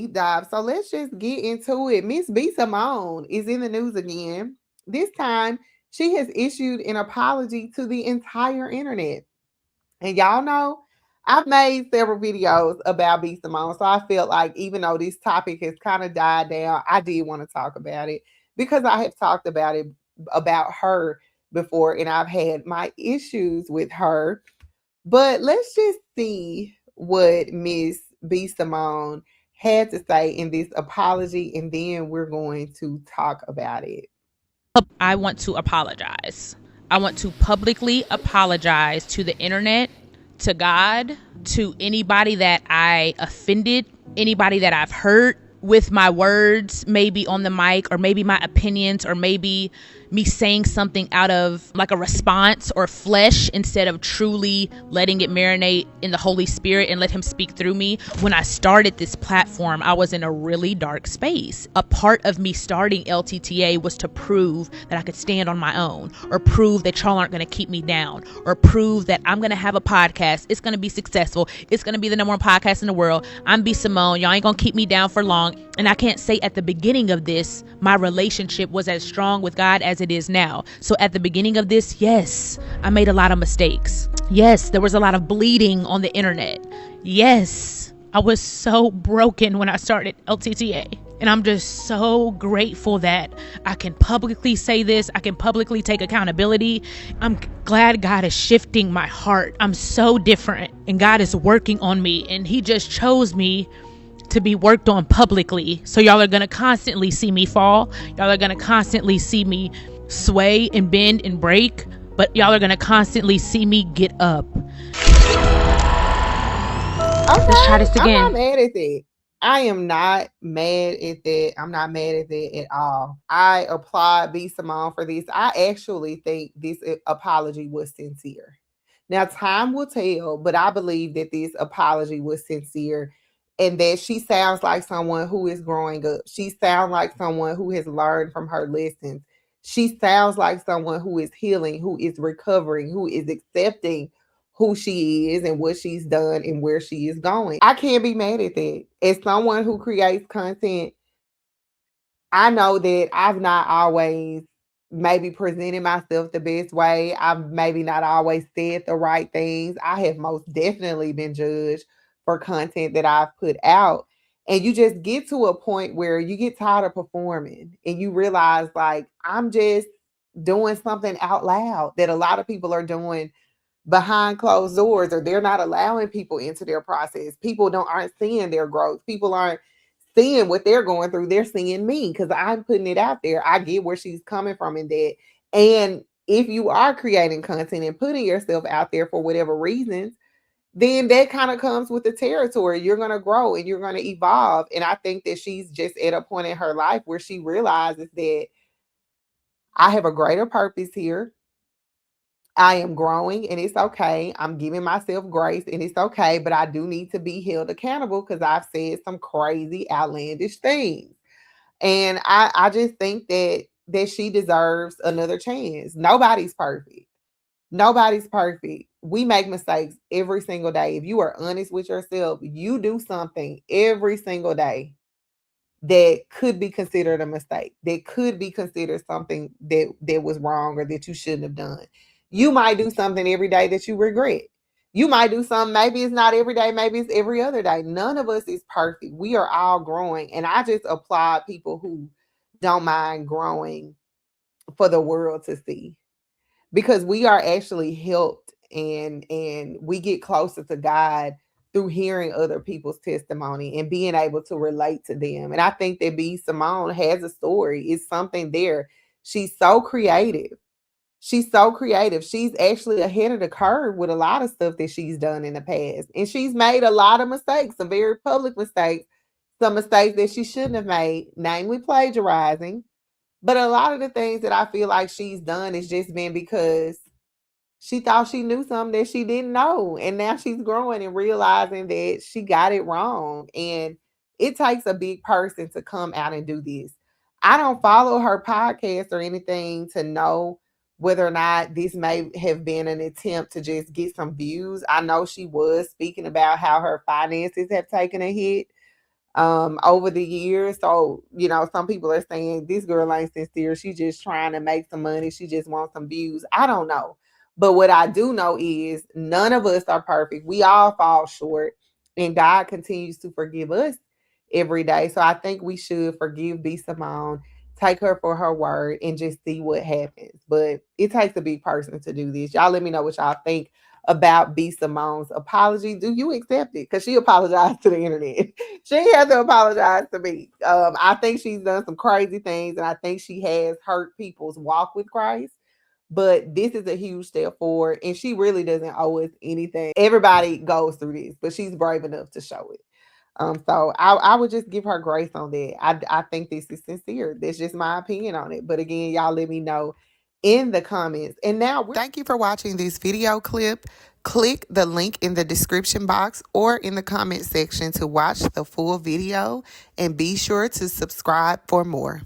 deep dive. So let's just get into it. Miss B Simone is in the news again. This time, she has issued an apology to the entire internet. And y'all know I've made several videos about B Simone. So I felt like even though this topic has kind of died down, I did want to talk about it because I have talked about her before and I've had my issues with her. But let's just see what Miss B Simone had to say in this apology, and then we're going to talk about it. I want to apologize. I want to publicly apologize to the internet, to God, to anybody that I offended, anybody that I've hurt with my words, maybe on the mic, or maybe my opinions, or maybe me saying something out of like a response or flesh instead of truly letting it marinate in the Holy Spirit and let him speak through me. When I started this platform, I was in a really dark space. A part of me starting LTTA was to prove that I could stand on my own, or prove that y'all aren't going to keep me down, or prove that I'm going to have a podcast. It's going to be successful. It's going to be the number one podcast in the world. I'm B Simone. Y'all ain't going to keep me down for long. And I can't say at the beginning of this, my relationship was as strong with God as it is now. So at the beginning of this, yes, I made a lot of mistakes. Yes, there was a lot of bleeding on the internet. Yes, I was so broken when I started LTTA. And I'm just so grateful that I can publicly say this. I can publicly take accountability. I'm glad God is shifting my heart. I'm so different and God is working on me, and he just chose me to be worked on publicly. So y'all are going to constantly see me fall. Y'all are going to constantly see me sway and bend and break, but y'all are going to constantly see me get up. Let's try Okay, this I'm not again. mad at that. I am not mad at that. I'm not mad at that at all. I applaud B Simone for this. I actually think this apology was sincere. Now, time will tell, but I believe that this apology was sincere and that she sounds like someone who is growing up. She sounds like someone who has learned from her lessons. She sounds like someone who is healing, who is recovering, who is accepting who she is and what she's done and where she is going. I can't be mad at that. As someone who creates content, I know that I've not always maybe presented myself the best way. I've maybe not always said the right things. I have most definitely been judged for content that I've put out. And you just get to a point where you get tired of performing and you realize, like, I'm just doing something out loud that a lot of people are doing behind closed doors, or they're not allowing people into their process. People don't aren't seeing their growth. People aren't seeing what they're going through. They're seeing me because I'm putting it out there. I get where she's coming from in that. And if you are creating content and putting yourself out there for whatever reasons, then that kind of comes with the territory. You're going to grow and you're going to evolve. And I think that she's just at a point in her life where she realizes that I have a greater purpose here. I am growing and it's okay. I'm giving myself grace and it's okay, but I do need to be held accountable because I've said some crazy, outlandish things. And I just think that she deserves another chance. Nobody's perfect. Nobody's perfect. We make mistakes every single day. If you are honest with yourself, you do something every single day that could be considered a mistake, that could be considered something that was wrong or that you shouldn't have done. You might do something every day that you regret. You might do something, maybe it's not every day, maybe it's every other day. None of us is perfect. We are all growing. And I just applaud people who don't mind growing for the world to see, because we are actually helped and we get closer to God through hearing other people's testimony and being able to relate to them. And I think that B Simone has a story. It's something there. She's so creative. She's so creative. She's actually ahead of the curve with a lot of stuff that she's done in the past. And she's made a lot of mistakes, some very public mistakes, some mistakes that she shouldn't have made, namely plagiarizing. But a lot of the things that I feel like she's done is just been because she thought she knew something that she didn't know. And now she's growing and realizing that she got it wrong. And it takes a big person to come out and do this. I don't follow her podcast or anything to know whether or not this may have been an attempt to just get some views. I know she was speaking about how her finances have taken a hit. over the years. So, some people are saying this girl ain't sincere. She just trying to make some money. She just wants some views. I don't know. But what I do know is none of us are perfect. We all fall short, and God continues to forgive us every day. So I think we should forgive B. Simone, take her for her word, and just see what happens. But it takes a big person to do this. Y'all let me know what y'all think about B. Simone's apology. Do you accept it? Because she apologized to the internet. She had to apologize to me. I think she's done some crazy things, and I think she has hurt people's walk with Christ. But this is a huge step forward, and she really doesn't owe us anything. Everybody goes through this, but she's brave enough to show it. So I would just give her grace on that. I think this is sincere. That's just my opinion on it. But again, y'all let me know in the comments. And now, thank you for watching this video clip. Click the link in the description box or in the comment section to watch the full video, and be sure to subscribe for more.